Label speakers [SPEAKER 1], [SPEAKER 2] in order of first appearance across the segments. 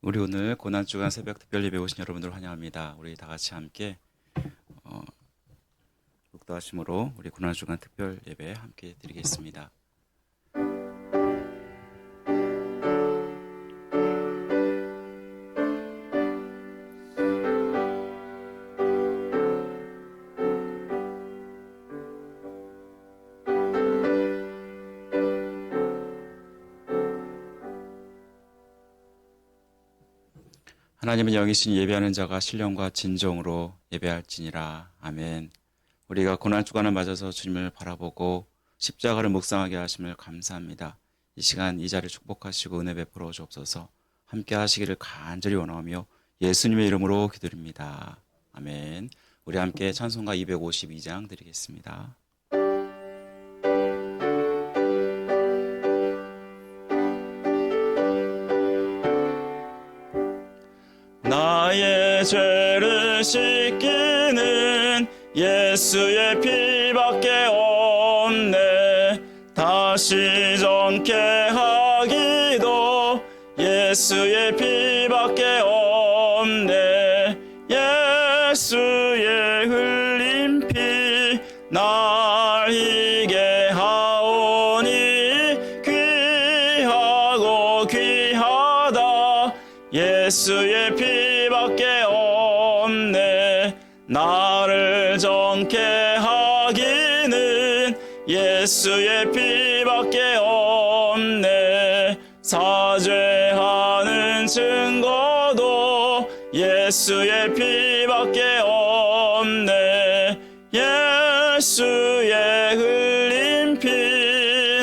[SPEAKER 1] 우리 오늘 고난주간 새벽 특별예배 오신 여러분들 환영합니다. 우리 다 같이 함께 묵도하심으로 우리 고난주간 특별예배 함께 드리겠습니다. 하나님은 영이신 예배하는 자가 신령과 진정으로 예배할지니라. 아멘. 우리가 고난주간을 맞아서 주님을 바라보고 십자가를 묵상하게 하심을 감사합니다. 이 시간 이 자리를 축복하시고 은혜 베풀어 주옵소서. 함께 하시기를 간절히 원하며 예수님의 이름으로 기도드립니다. 아멘. 우리 함께 찬송가 252장 드리겠습니다. 나의 죄를 씻기는 예수의 피밖에 없네. 다시 정케 하기도 예수의 피밖에 없네. 예수의 흘린 피 날 희게 하오니 귀하고 귀하다. 예수의 피밖에 없네. 나를 정케 하기는 예수의 피밖에 없네. 사죄하는 증거도 예수의 피밖에 없네. 예수의 흘린 피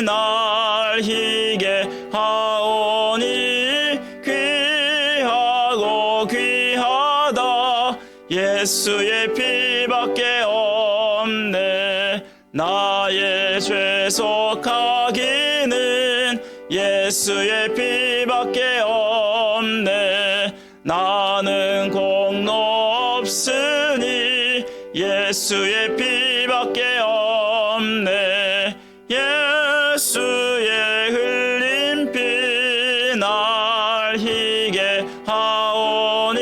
[SPEAKER 1] 날 희게 하오니 귀하다. 예수의 피밖에 없네. 나의 죄 속하기는 예수의 피밖에 없네. 나는 공로 없으니 예수의 피밖에 없네. 예수의 흘린 피 날 희게 하오니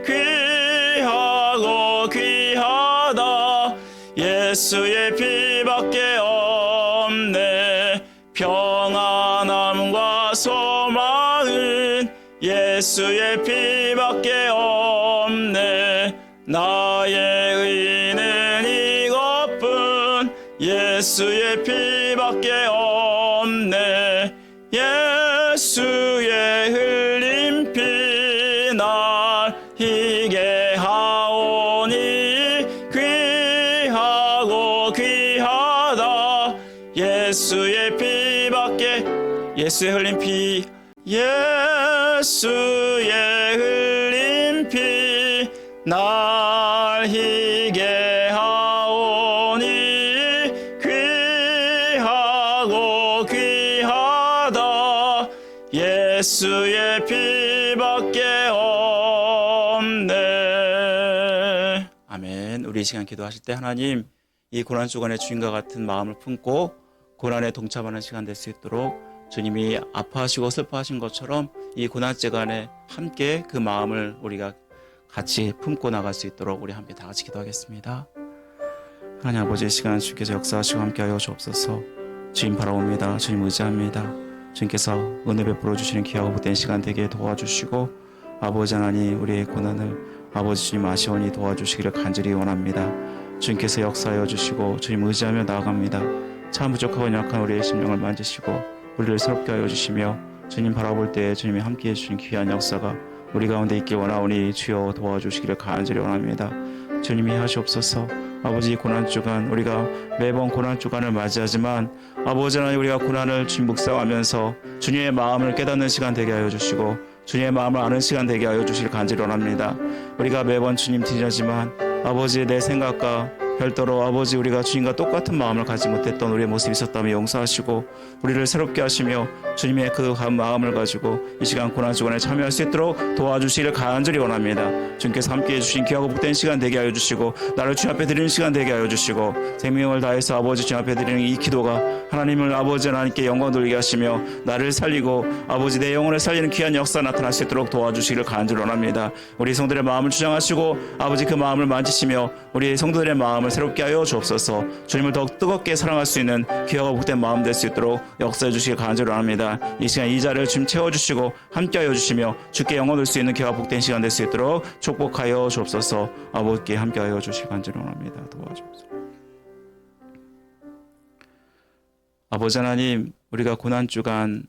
[SPEAKER 1] 귀하고 귀하다. 예수의 피밖에 없네. 평안함과 소망은 예수의 피밖에 없네. 나의 의는 이것뿐 예수의 피밖에 없네. 예수의 흘린 피 날 희게 하오니 귀하고 귀하다. 예수의 피밖에 예수의 흘린 피 예수의 흘린 피 날 희게 하오니 귀하고 귀하다. 예수의 피밖에 없네. 아멘. 우리 이 시간 기도하실 때 하나님 이 고난주간의 주인과 같은 마음을 품고 고난에 동참하는 시간 될 수 있도록 주님이 아파하시고 슬퍼하신 것처럼 이 고난주간에 함께 그 마음을 우리가 같이 품고 나갈 수 있도록 우리 함께 다 같이 기도하겠습니다. 하나님 아버지, 이 시간 주께서 역사하시고 함께하여 주옵소서. 주님 바라옵니다. 주님 의지합니다. 주님께서 은혜 베풀어 주시는 귀하고 복된 시간 되게 도와주시고 아버지 하나님 우리의 고난을 아버지 주님 아시오니 도와주시기를 간절히 원합니다. 주님께서 역사하여 주시고 주님 의지하며 나아갑니다. 참 부족하고 연약한 우리의 심령을 만지시고 우리를 새롭게 하여 주시며 주님 바라볼 때 주님이 함께해 주신 귀한 역사가 우리 가운데 있길 원하오니 주여 도와주시기를 간절히 원합니다. 주님이 하시옵소서. 아버지 고난주간 우리가 매번 고난주간을 맞이하지만 아버지 하나님 우리가 고난을 주님 묵상하면서 주님의 마음을 깨닫는 시간 되게 하여 주시고 주님의 마음을 아는 시간 되게 하여 주시길 간절히 원합니다. 우리가 매번 주님 뒤지지만 아버지 내 생각과 별도로 아버지 우리가 주님과 똑같은 마음을 가지 못했던 우리의 모습이 있었다면 용서하시고 우리를 새롭게 하시며 주님의 그 마음을 가지고 이 시간 고난주간에 참여할 수 있도록 도와주시기를 간절히 원합니다. 주님께서 함께해 주신 귀하고 복된 시간 되게 하여 주시고 나를 주님 앞에 드리는 시간 되게 하여 주시고 생명을 다해서 아버지 주님 앞에 드리는 이 기도가 하나님을 아버지 하나님께 영광 돌리게 하시며 나를 살리고 아버지 내 영혼을 살리는 귀한 역사 나타날 수 있도록 도와주시기를 간절히 원합니다. 우리 성도들의 마음을 주장하시고 아버지 그 마음을 만지시며 우리 성도들의 마음을 새롭게 하여 주옵소서. 주님을 더욱 뜨겁게 사랑할 수 있는 귀하고 복된 마음 될 수 있도록 역사해 주시길 간절히 원합니다. 이 시간 이 자리를 주님 채워주시고 함께 하여 주시며 주께 영광 돌 수 있는 귀하고 복된 시간 될 수 있도록 축복하여 주옵소서. 아버지께 함께 하여 주시길 간절히 원합니다. 도와주옵소서. 아버지 하나님, 우리가 고난주간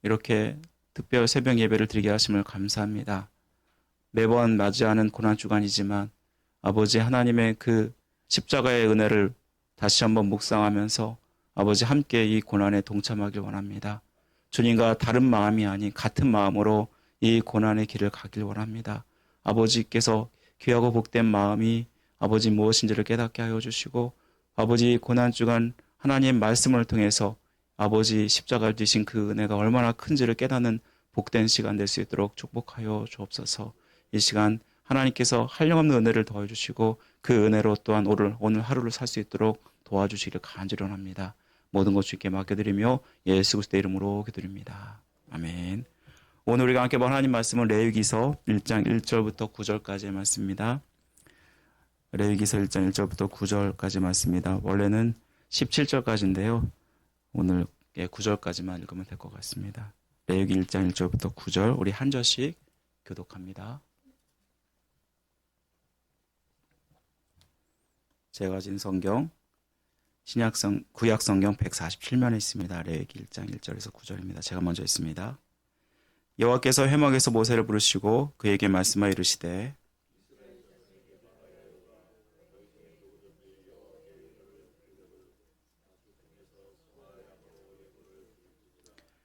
[SPEAKER 1] 이렇게 특별 새벽 예배를 드리게 하심을 감사합니다. 매번 맞이하는 고난주간이지만 아버지 하나님의 그 십자가의 은혜를 다시 한번 묵상하면서 아버지 함께 이 고난에 동참하길 원합니다. 주님과 다른 마음이 아닌 같은 마음으로 이 고난의 길을 가길 원합니다. 아버지께서 귀하고 복된 마음이 아버지 무엇인지를 깨닫게 하여 주시고 아버지 고난주간 하나님의 말씀을 통해서 아버지 십자가를 지신 그 은혜가 얼마나 큰지를 깨닫는 복된 시간 될 수 있도록 축복하여 주옵소서. 이 시간 하나님께서 한량없는 은혜를 더해주시고 그 은혜로 또한 오늘 하루를 살 수 있도록 도와주시기를 간절히 원합니다. 모든 것 주께 맡겨드리며 예수 그리스도의 이름으로 기도드립니다. 아멘. 오늘 우리가 함께 본 하나님 말씀은 레위기서 1장 1절부터 9절까지의 말씀입니다. 레위기서 1장 1절부터 9절까지 말씀입니다. 원래는 17절까지인데요. 오늘 9절까지만 읽으면 될 것 같습니다. 레위기 1장 1절부터 9절 우리 한 절씩 교독합니다. 제가 가진 성경 구약 성경 147면에 있습니다. 레위기 1장 1절에서 9절입니다. 제가 먼저 읽습니다. 여호와께서 회막에서 모세를 부르시고 그에게 말씀하여 이르시되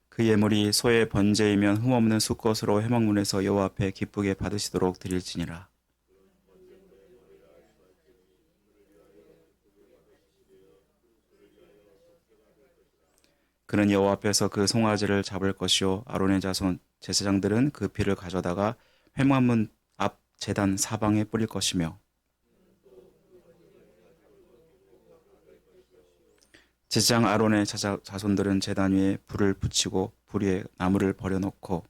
[SPEAKER 1] 그 예물이 소의 번제이면 흠없는 수것으로 회막문에서 여호와 앞에 기쁘게 받으시도록 드릴지니라. 그는 여호와 앞에서 그 송아지를 잡을 것이요 아론의 자손 제사장들은 그 피를 가져다가 회막문 앞 제단 사방에 뿌릴 것이며 제사장 아론의 자손들은 제단 위에 불을 붙이고 불 위에 나무를 버려놓고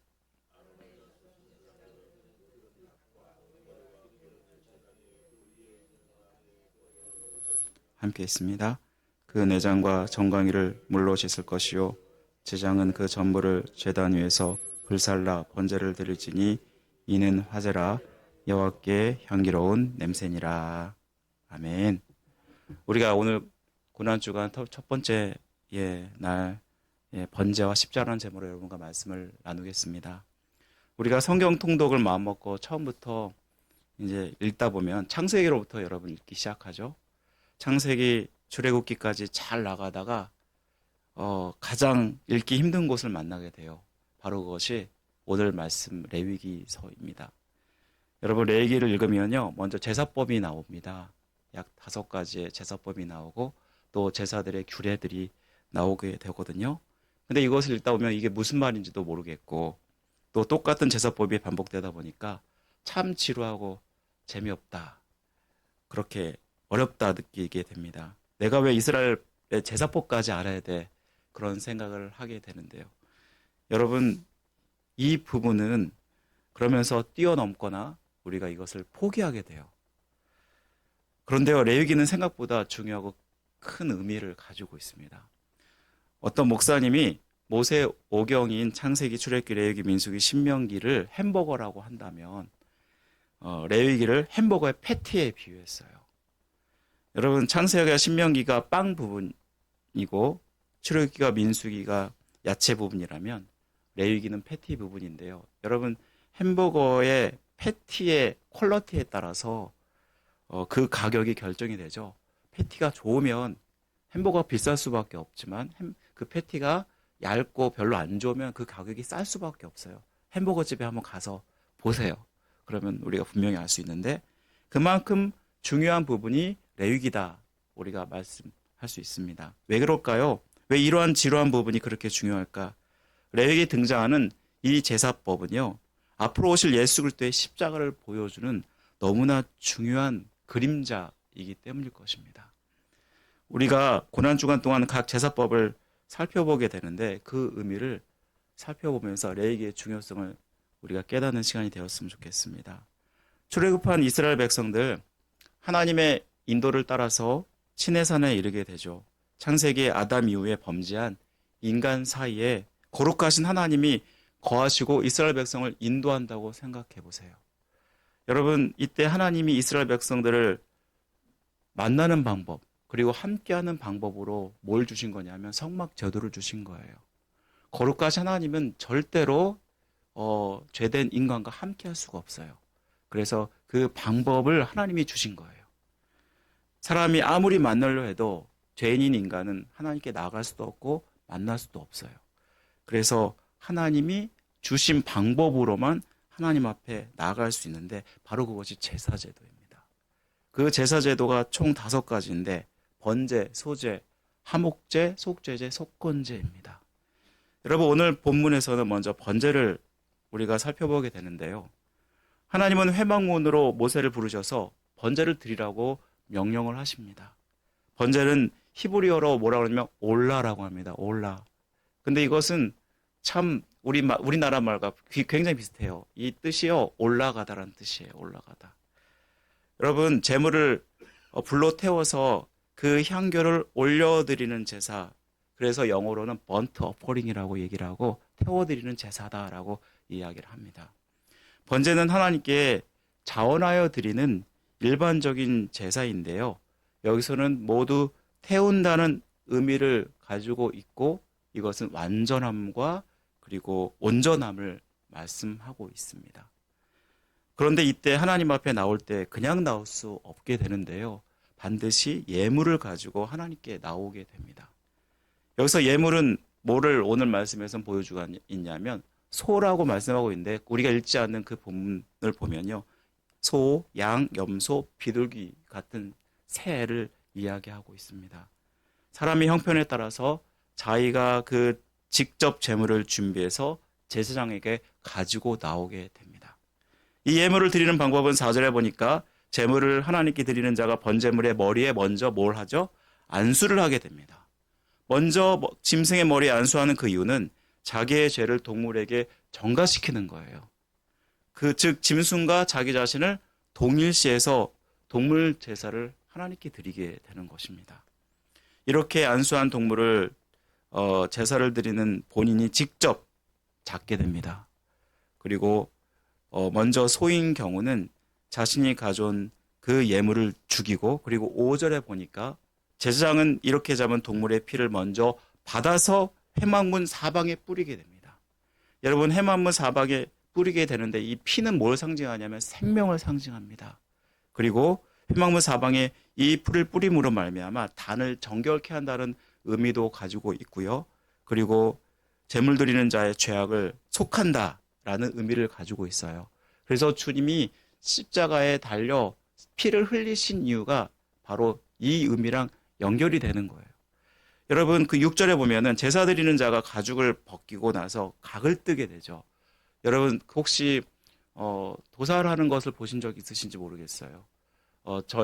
[SPEAKER 1] 함께 있습니다. 그 내장과 정강이를 물로 씻을 것이요 제장은 그 전부를 제단 위에서 불살라 번제를 드릴지니 이는 화제라 여호와께 향기로운 냄새니라. 아멘. 우리가 오늘 고난주간 첫 번째 날 번제와 십자가라는 제목으로 여러분과 말씀을 나누겠습니다. 우리가 성경 통독을 마음먹고 처음부터 이제 읽다 보면 창세기로부터 여러분 읽기 시작하죠. 창세기 출애굽기까지 잘 나가다가 가장 읽기 힘든 곳을 만나게 돼요. 바로 그것이 오늘 말씀 레위기서입니다. 여러분 레위기를 읽으면요, 먼저 제사법이 나옵니다. 약 5가지의 제사법이 나오고 또 제사들의 규례들이 나오게 되거든요. 근데 이것을 읽다 보면 이게 무슨 말인지도 모르겠고 또 똑같은 제사법이 반복되다 보니까 참 지루하고 재미없다, 그렇게 어렵다 느끼게 됩니다. 내가 왜 이스라엘의 제사법까지 알아야 돼? 그런 생각을 하게 되는데요. 여러분 이 부분은 그러면서 뛰어넘거나 우리가 이것을 포기하게 돼요. 그런데요, 레위기는 생각보다 중요하고 큰 의미를 가지고 있습니다. 어떤 목사님이 모세 오경인 창세기, 출애굽기, 레위기, 민수기, 신명기를 햄버거라고 한다면 레위기를 햄버거의 패티에 비유했어요. 여러분 창세기와 신명기가 빵 부분이고 출애굽기가 민수기가 야채 부분이라면 레위기는 패티 부분인데요. 여러분 햄버거의 패티의 퀄리티에 따라서 그 가격이 결정이 되죠. 패티가 좋으면 햄버거가 비쌀 수밖에 없지만 그 패티가 얇고 별로 안 좋으면 그 가격이 쌀 수밖에 없어요. 햄버거 집에 한번 가서 보세요. 그러면 우리가 분명히 알 수 있는데 그만큼 중요한 부분이 레위기다 우리가 말씀할 수 있습니다. 왜 그럴까요? 왜 이러한 지루한 부분이 그렇게 중요할까? 레위기에 등장하는 이 제사법은요, 앞으로 오실 예수 그리스도의 십자가를 보여주는 너무나 중요한 그림자이기 때문일 것입니다. 우리가 고난주간 동안 각 제사법을 살펴보게 되는데 그 의미를 살펴보면서 레위기의 중요성을 우리가 깨닫는 시간이 되었으면 좋겠습니다. 출애굽한 이스라엘 백성들, 하나님의 인도를 따라서 시내산에 이르게 되죠. 창세기 아담 이후에 범죄한 인간 사이에 거룩하신 하나님이 거하시고 이스라엘 백성을 인도한다고 생각해 보세요. 여러분, 이때 하나님이 이스라엘 백성들을 만나는 방법, 그리고 함께하는 방법으로 뭘 주신 거냐면 성막 제도를 주신 거예요. 거룩하신 하나님은 절대로 죄된 인간과 함께할 수가 없어요. 그래서 그 방법을 하나님이 주신 거예요. 사람이 아무리 만나려 해도 죄인인 인간은 하나님께 나아갈 수도 없고 만날 수도 없어요. 그래서 하나님이 주신 방법으로만 하나님 앞에 나아갈 수 있는데 바로 그것이 제사제도입니다. 그 제사제도가 총 5가지인데 번제, 소제, 하목제, 속죄제, 속건제입니다. 여러분, 오늘 본문에서는 먼저 번제를 우리가 살펴보게 되는데요. 하나님은 회막문으로 모세를 부르셔서 번제를 드리라고 명령을 하십니다. 번제는 히브리어로 뭐라고 하냐면 올라라고 합니다. 올라. 근데 이것은 참 우리나라 말과 굉장히 비슷해요. 이 뜻이요, 올라가다라는 뜻이에요. 올라가다. 여러분, 제물을 불로 태워서 그 향교를 올려드리는 제사, 그래서 영어로는 번트 어퍼링이라고 얘기를 하고 태워드리는 제사다라고 이야기를 합니다. 번제는 하나님께 자원하여 드리는 일반적인 제사인데요. 여기서는 모두 태운다는 의미를 가지고 있고 이것은 완전함과 그리고 온전함을 말씀하고 있습니다. 그런데 이때 하나님 앞에 나올 때 그냥 나올 수 없게 되는데요. 반드시 예물을 가지고 하나님께 나오게 됩니다. 여기서 예물은 뭐를 오늘 말씀에서 보여주고 있냐면 소라고 말씀하고 있는데 우리가 읽지 않는 그 본문을 보면요. 소, 양, 염소, 비둘기 같은 새를 이야기하고 있습니다. 사람의 형편에 따라서 자기가 그 직접 제물을 준비해서 제사장에게 가지고 나오게 됩니다. 이 예물을 드리는 방법은 4절에 보니까 제물을 하나님께 드리는 자가 번제물의 머리에 먼저 뭘 하죠? 안수를 하게 됩니다. 먼저 짐승의 머리에 안수하는 그 이유는 자기의 죄를 동물에게 전가시키는 거예요. 즉 짐승과 자기 자신을 동일시해서 동물 제사를 하나님께 드리게 되는 것입니다. 이렇게 안수한 동물을 제사를 드리는 본인이 직접 잡게 됩니다. 그리고 먼저 소인 경우는 자신이 가져온 그 예물을 죽이고 그리고 5절에 보니까 제사장은 이렇게 잡은 동물의 피를 먼저 받아서 회막문 사방에 뿌리게 됩니다. 여러분, 회막문 사방에 뿌리게 되는데 이 피는 뭘 상징하냐면 생명을 상징합니다. 그리고 회막문 사방에 이 풀을 뿌림으로 말미암아 단을 정결케 한다는 의미도 가지고 있고요. 그리고 제물 드리는 자의 죄악을 속한다라는 의미를 가지고 있어요. 그래서 주님이 십자가에 달려 피를 흘리신 이유가 바로 이 의미랑 연결이 되는 거예요. 여러분, 그 6절에 보면은 제사 드리는 자가 가죽을 벗기고 나서 각을 뜨게 되죠. 여러분, 혹시 도살을 하는 것을 보신 적 있으신지 모르겠어요.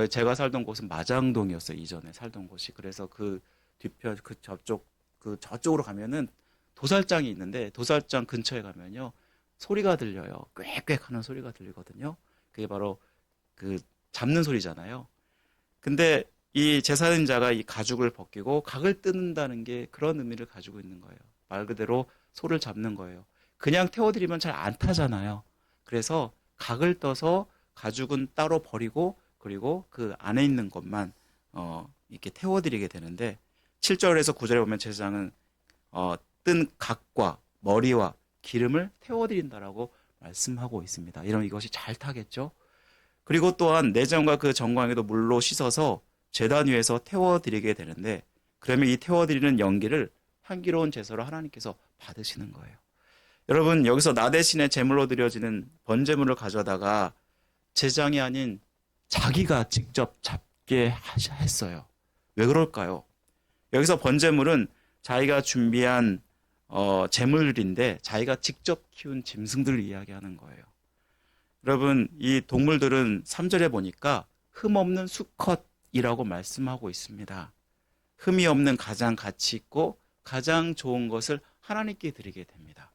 [SPEAKER 1] 제가 살던 곳은 마장동이었어요. 이전에 살던 곳이. 그래서 그 뒤편 저쪽으로 가면은 도살장이 있는데 도살장 근처에 가면요 소리가 들려요. 꽥꽥 하는 소리가 들리거든요. 그게 바로 그 잡는 소리잖아요. 근데 이 제사장자가 이 가죽을 벗기고 각을 뜯는다는 게 그런 의미를 가지고 있는 거예요. 말 그대로 소를 잡는 거예요. 그냥 태워드리면 잘 안 타잖아요. 그래서 각을 떠서 가죽은 따로 버리고 그리고 그 안에 있는 것만 이렇게 태워드리게 되는데 7절에서 9절에 보면 제사장은 뜬 각과 머리와 기름을 태워드린다라고 말씀하고 있습니다. 이러면 이것이 잘 타겠죠. 그리고 또한 내장과 그 정광에도 물로 씻어서 제단 위에서 태워드리게 되는데 그러면 이 태워드리는 연기를 향기로운 제사로 하나님께서 받으시는 거예요. 여러분, 여기서 나 대신에 제물로 드려지는 번제물을 가져다가 제장이 아닌 자기가 직접 없게 했어요. 왜 그럴까요? 여기서 번제물은 자기가 준비한 제물들인데 자기가 직접 키운 짐승들을 이야기하는 거예요. 여러분, 이 동물들은 3절에 보니까 흠없는 수컷이라고 말씀하고 있습니다. 흠이 없는 가장 가치 있고 가장 좋은 것을 하나님께 드리게 됩니다.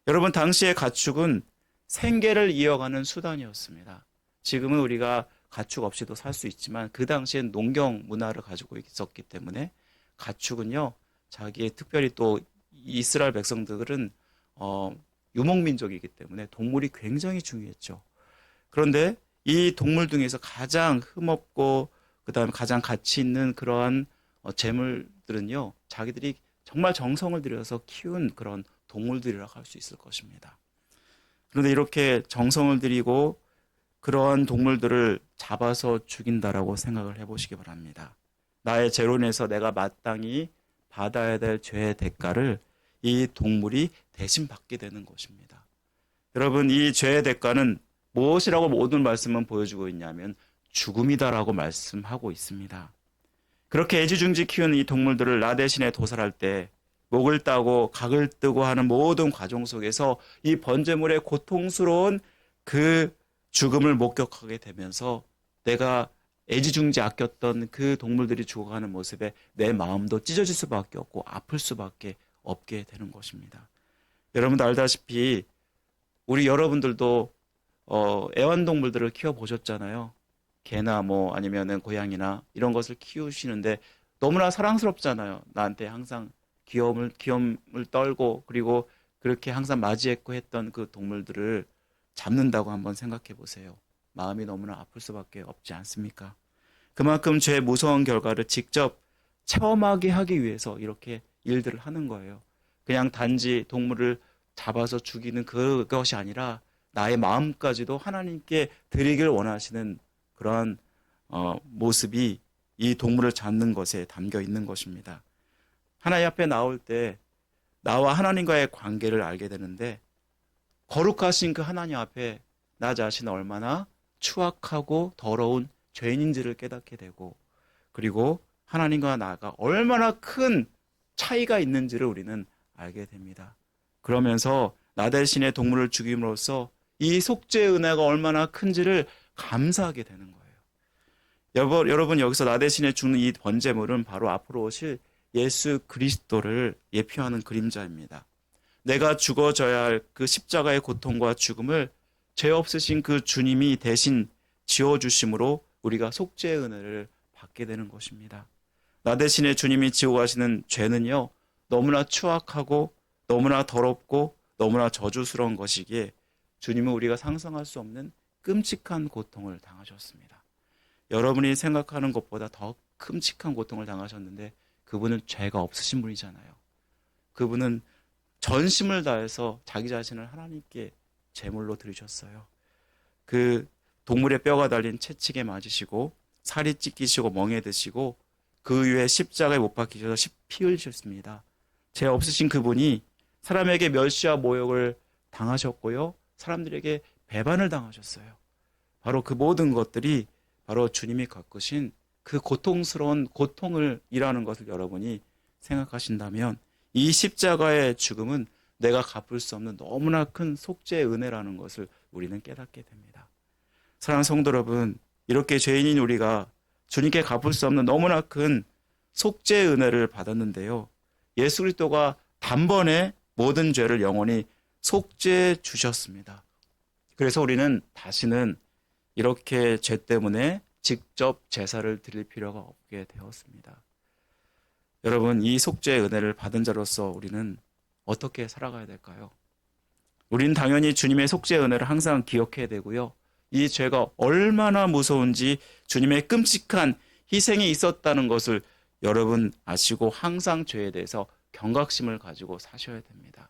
[SPEAKER 1] 여러분, 당시의 가축은 생계를 이어가는 수단이었습니다. 지금은 우리가 가축 없이도 살 수 있지만 그 당시엔 농경 문화를 가지고 있었기 때문에 가축은요, 자기의 특별히 또 이스라엘 백성들은 유목민족이기 때문에 동물이 굉장히 중요했죠. 그런데 이 동물 중에서 가장 흠없고 그다음에 가장 가치 있는 그러한 재물들은요, 자기들이 정말 정성을 들여서 키운 그런 동물들이라고 할 수 있을 것입니다. 그런데 이렇게 정성을 들이고 그러한 동물들을 잡아서 죽인다라고 생각을 해보시기 바랍니다. 나의 죄로 인해서 내가 마땅히 받아야 될 죄의 대가를 이 동물이 대신 받게 되는 것입니다. 여러분, 이 죄의 대가는 무엇이라고 모든 말씀은 보여주고 있냐면 죽음이다라고 말씀하고 있습니다. 그렇게 애지중지 키우는 이 동물들을 나 대신에 도살할 때 목을 따고 각을 뜨고 하는 모든 과정 속에서 이 번제물의 고통스러운 그 죽음을 목격하게 되면서 내가 애지중지 아꼈던 그 동물들이 죽어가는 모습에 내 마음도 찢어질 수밖에 없고 아플 수밖에 없게 되는 것입니다. 여러분도 알다시피 우리 여러분들도 애완동물들을 키워보셨잖아요. 개나 뭐 아니면은 고양이나 이런 것을 키우시는데 너무나 사랑스럽잖아요. 나한테 항상 귀여움을 떨고 그리고 그렇게 항상 맞이했고 했던 그 동물들을 잡는다고 한번 생각해 보세요. 마음이 너무나 아플 수밖에 없지 않습니까? 그만큼 죄의 무서운 결과를 직접 체험하게 하기 위해서 이렇게 일들을 하는 거예요. 그냥 단지 동물을 잡아서 죽이는 그것이 아니라 나의 마음까지도 하나님께 드리길 원하시는 그러한 모습이 이 동물을 잡는 것에 담겨 있는 것입니다. 하나님 앞에 나올 때 나와 하나님과의 관계를 알게 되는데 거룩하신 그 하나님 앞에 나 자신은 얼마나 추악하고 더러운 죄인인지를 깨닫게 되고 그리고 하나님과 나가 얼마나 큰 차이가 있는지를 우리는 알게 됩니다. 그러면서 나 대신에 동물을 죽임으로써 이 속죄의 은혜가 얼마나 큰지를 감사하게 되는 거예요. 여러분 여기서 나 대신에 죽는 이 번제물은 바로 앞으로 오실 예수 그리스도를 예표하는 그림자입니다. 내가 죽어져야 할 그 십자가의 고통과 죽음을 죄 없으신 그 주님이 대신 지어주심으로 우리가 속죄의 은혜를 받게 되는 것입니다. 나 대신에 주님이 지고 가시는 죄는요, 너무나 추악하고 너무나 더럽고 너무나 저주스러운 것이기에 주님은 우리가 상상할 수 없는 끔찍한 고통을 당하셨습니다. 여러분이 생각하는 것보다 더 끔찍한 고통을 당하셨는데 그분은 죄가 없으신 분이잖아요. 그분은 전심을 다해서 자기 자신을 하나님께 제물로 드리셨어요. 그 동물의 뼈가 달린 채찍에 맞으시고 살이 찢기시고 멍에 드시고 그 위에 십자가에 못 박히셔서 피 흘리셨습니다. 죄 없으신 그분이 사람에게 멸시와 모욕을 당하셨고요. 사람들에게 배반을 당하셨어요. 바로 그 모든 것들이 바로 주님이 겪으신 그 고통스러운 고통을 이라는 것을 여러분이 생각하신다면 이 십자가의 죽음은 내가 갚을 수 없는 너무나 큰 속죄의 은혜라는 것을 우리는 깨닫게 됩니다. 사랑하는 성도 여러분, 이렇게 죄인인 우리가 주님께 갚을 수 없는 너무나 큰 속죄의 은혜를 받았는데요. 예수 그리스도가 단번에 모든 죄를 영원히 속죄해 주셨습니다. 그래서 우리는 다시는 이렇게 죄 때문에 직접 제사를 드릴 필요가 없게 되었습니다. 여러분, 이 속죄의 은혜를 받은 자로서 우리는 어떻게 살아가야 될까요? 우리는 당연히 주님의 속죄의 은혜를 항상 기억해야 되고요. 이 죄가 얼마나 무서운지 주님의 끔찍한 희생이 있었다는 것을 여러분 아시고 항상 죄에 대해서 경각심을 가지고 사셔야 됩니다.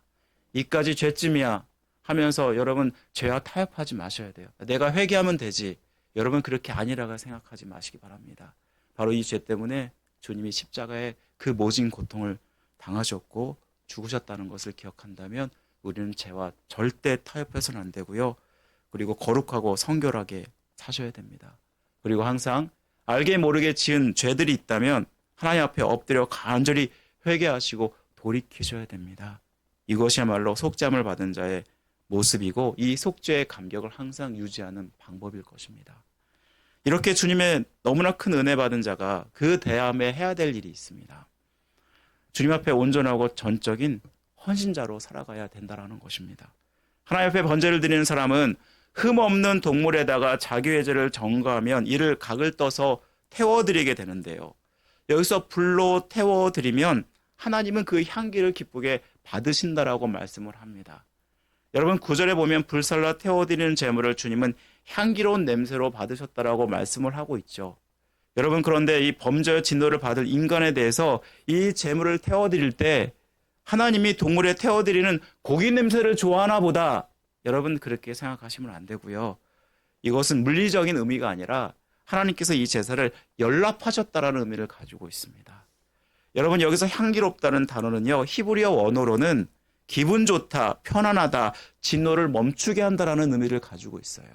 [SPEAKER 1] 이까지 죄쯤이야 하면서 여러분 죄와 타협하지 마셔야 돼요. 내가 회개하면 되지. 여러분 그렇게 아니라고 생각하지 마시기 바랍니다. 바로 이 죄 때문에 주님이 십자가에 그 모진 고통을 당하셨고 죽으셨다는 것을 기억한다면 우리는 죄와 절대 타협해서는 안 되고요. 그리고 거룩하고 성결하게 사셔야 됩니다. 그리고 항상 알게 모르게 지은 죄들이 있다면 하나님 앞에 엎드려 간절히 회개하시고 돌이키셔야 됩니다. 이것이야말로 속죄함을 받은 자의 모습이고 이 속죄의 감격을 항상 유지하는 방법일 것입니다. 이렇게 주님의 너무나 큰 은혜 받은 자가 그 다음에 해야 될 일이 있습니다. 주님 앞에 온전하고 전적인 헌신자로 살아가야 된다는 것입니다. 하나님 앞에 번제를 드리는 사람은 흠 없는 동물에다가 자기의 죄를 전가하면 이를 각을 떠서 태워드리게 되는데요. 여기서 불로 태워드리면 하나님은 그 향기를 기쁘게 받으신다라고 말씀을 합니다. 여러분 9절에 보면 불살라 태워드리는 제물을 주님은 향기로운 냄새로 받으셨다라고 말씀을 하고 있죠. 여러분 그런데 이 범죄와 진노를 받을 인간에 대해서 이 제물을 태워드릴 때 하나님이 동물에 태워드리는 고기 냄새를 좋아하나 보다, 여러분 그렇게 생각하시면 안 되고요. 이것은 물리적인 의미가 아니라 하나님께서 이 제사를 연락하셨다라는 의미를 가지고 있습니다. 여러분 여기서 향기롭다는 단어는요, 히브리어 원어로는 기분 좋다, 편안하다, 진노를 멈추게 한다라는 의미를 가지고 있어요.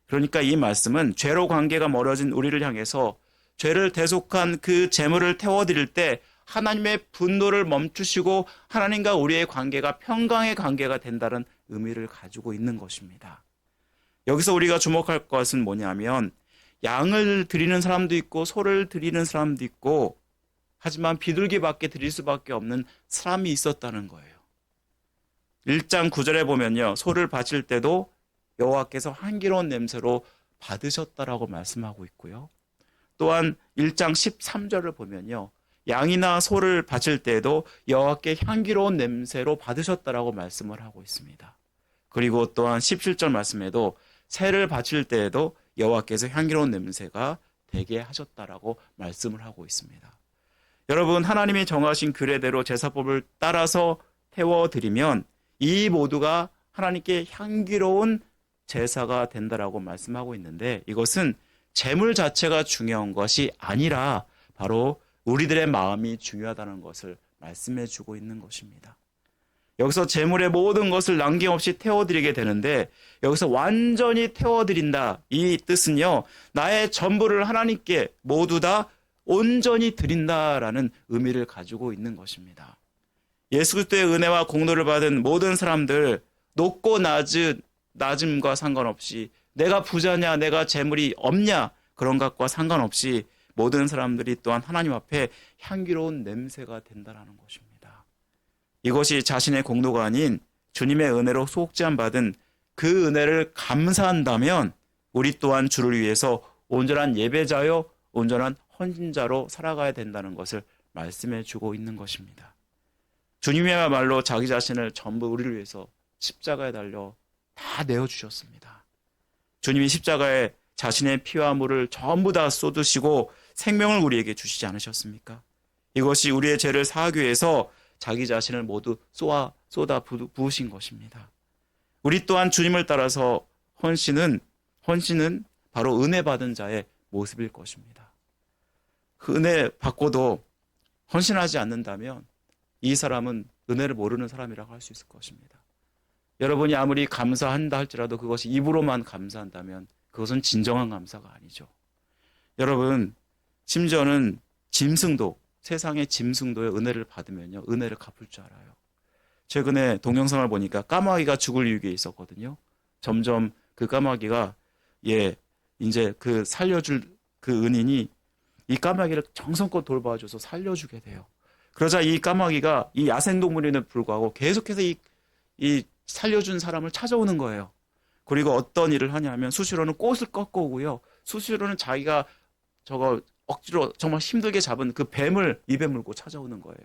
[SPEAKER 1] 그러니까 이 말씀은 죄로 관계가 멀어진 우리를 향해서 죄를 대속한 그 제물을 태워드릴 때 하나님의 분노를 멈추시고 하나님과 우리의 관계가 평강의 관계가 된다는 의미를 가지고 있는 것입니다. 여기서 우리가 주목할 것은 뭐냐면 양을 드리는 사람도 있고 소를 드리는 사람도 있고 하지만 비둘기밖에 드릴 수밖에 없는 사람이 있었다는 거예요. 1장 9절에 보면요, 소를 바칠 때도 여호와께서 향기로운 냄새로 받으셨다라고 말씀하고 있고요. 또한 1장 13절을 보면요, 양이나 소를 바칠 때에도 여호와께 향기로운 냄새로 받으셨다라고 말씀을 하고 있습니다. 그리고 또한 17절 말씀에도 새를 바칠 때에도 여호와께서 향기로운 냄새가 되게 하셨다라고 말씀을 하고 있습니다. 여러분 하나님이 정하신 규례대로 제사법을 따라서 태워드리면 이 모두가 하나님께 향기로운 제사가 된다라고 말씀하고 있는데 이것은 제물 자체가 중요한 것이 아니라 바로 우리들의 마음이 중요하다는 것을 말씀해 주고 있는 것입니다. 여기서 제물의 모든 것을 남김없이 태워드리게 되는데 여기서 완전히 태워드린다, 이 뜻은요, 나의 전부를 하나님께 모두 다 온전히 드린다라는 의미를 가지고 있는 것입니다. 예수 그리스도의 은혜와 공로를 받은 모든 사람들, 높고 낮음과 상관없이 내가 부자냐 내가 재물이 없냐 그런 것과 상관없이 모든 사람들이 또한 하나님 앞에 향기로운 냄새가 된다는 것입니다. 이것이 자신의 공로가 아닌 주님의 은혜로 속죄함 받은 그 은혜를 감사한다면 우리 또한 주를 위해서 온전한 예배자요 온전한 헌신자로 살아가야 된다는 것을 말씀해 주고 있는 것입니다. 주님이야말로 자기 자신을 전부 우리를 위해서 십자가에 달려 다 내어주셨습니다. 주님이 십자가에 자신의 피와 물을 전부 다 쏟으시고 생명을 우리에게 주시지 않으셨습니까? 이것이 우리의 죄를 사하기 위해서 자기 자신을 모두 쏟아 부으신 것입니다. 우리 또한 주님을 따라서 헌신은 바로 은혜 받은 자의 모습일 것입니다. 그 은혜 받고도 헌신하지 않는다면 이 사람은 은혜를 모르는 사람이라고 할 수 있을 것입니다. 여러분이 아무리 감사한다 할지라도 그것이 입으로만 감사한다면 그것은 진정한 감사가 아니죠. 여러분, 심지어는 짐승도, 세상의 짐승도의 은혜를 받으면요, 은혜를 갚을 줄 알아요. 최근에 동영상을 보니까 까마귀가 죽을 위기에 있었거든요. 점점 그 까마귀가 이제 그 살려줄 그 은인이 이 까마귀를 정성껏 돌봐줘서 살려주게 돼요. 그러자 이 까마귀가 이 야생동물임에도 불구하고 계속해서 이 살려준 사람을 찾아오는 거예요. 그리고 어떤 일을 하냐면 수시로는 꽃을 꺾어오고요. 수시로는 자기가 억지로 정말 힘들게 잡은 그 뱀을 입에 물고 찾아오는 거예요.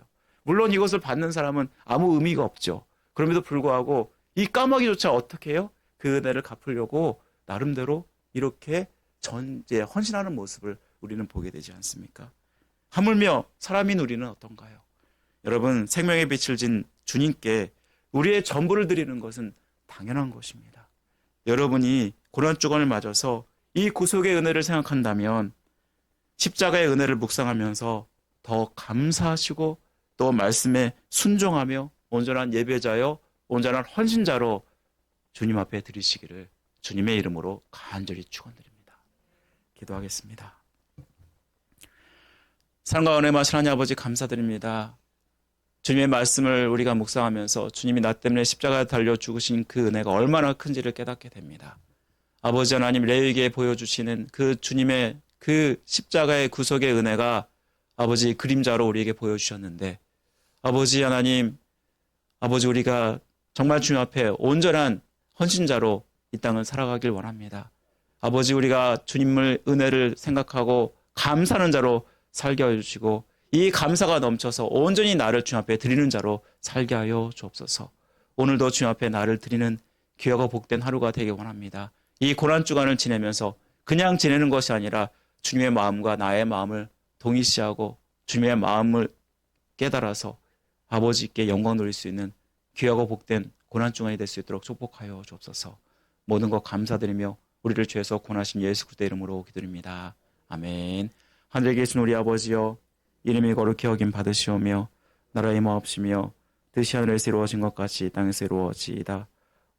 [SPEAKER 1] 물론 이것을 받는 사람은 아무 의미가 없죠. 그럼에도 불구하고 이 까마귀조차 어떻게 해요? 그 은혜를 갚으려고 나름대로 이렇게 헌신하는 모습을 우리는 보게 되지 않습니까? 하물며 사람인 우리는 어떤가요? 여러분, 생명의 빛을 진 주님께 우리의 전부를 드리는 것은 당연한 것입니다. 여러분이 고난주간을 맞아서 이 구속의 은혜를 생각한다면 십자가의 은혜를 묵상하면서 더 감사하시고 또 말씀에 순종하며 온전한 예배자여 온전한 헌신자로 주님 앞에 드리시기를 주님의 이름으로 간절히 축원드립니다. 기도하겠습니다. 사랑과 은혜 마신 하나님 아버지 감사드립니다. 주님의 말씀을 우리가 묵상하면서 주님이 나 때문에 십자가에 달려 죽으신 그 은혜가 얼마나 큰지를 깨닫게 됩니다. 아버지 하나님, 레위기에 보여주시는 그 주님의 그 십자가의 구속의 은혜가 아버지 그림자로 우리에게 보여주셨는데, 아버지 하나님, 아버지 우리가 정말 주님 앞에 온전한 헌신자로 이 땅을 살아가길 원합니다. 아버지 우리가 주님을 은혜를 생각하고 감사하는 자로 살게 해주시고, 이 감사가 넘쳐서 온전히 나를 주님 앞에 드리는 자로 살게 하여 주옵소서. 오늘도 주님 앞에 나를 드리는 귀하고 복된 하루가 되길 원합니다. 이 고난주간을 지내면서 그냥 지내는 것이 아니라 주님의 마음과 나의 마음을 동일시하고 주님의 마음을 깨달아서 아버지께 영광 돌릴 수 있는 귀하고 복된 고난주간이 될 수 있도록 축복하여 주옵소서. 모든 것 감사드리며 우리를 죄에서 구원하신 예수 그리스도의 이름으로 기도드립니다. 아멘. 하늘에 계신 우리 아버지여, 이름이 거룩히 여김 받으시오며 나라의 마옵시며 뜻이 하늘에서 이루어진 것 같이 땅에서 이루어지이다.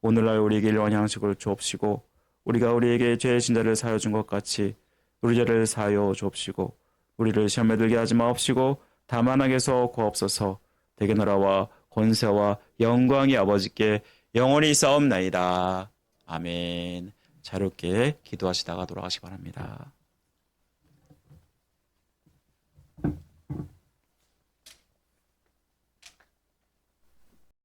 [SPEAKER 1] 오늘날 우리에게 일용할 양식을 주옵시고 우리가 우리에게 죄의 진자를 사하여 준 것 같이 우리 죄를 사하여 주옵시고 우리를 시험에 들게 하지 마옵시고 다만 악에서 구하옵소서. 대개 나라와 권세와 영광이 아버지께 영원히 싸움나이다. 아멘. 자유롭게 기도하시다가 돌아가시기 바랍니다.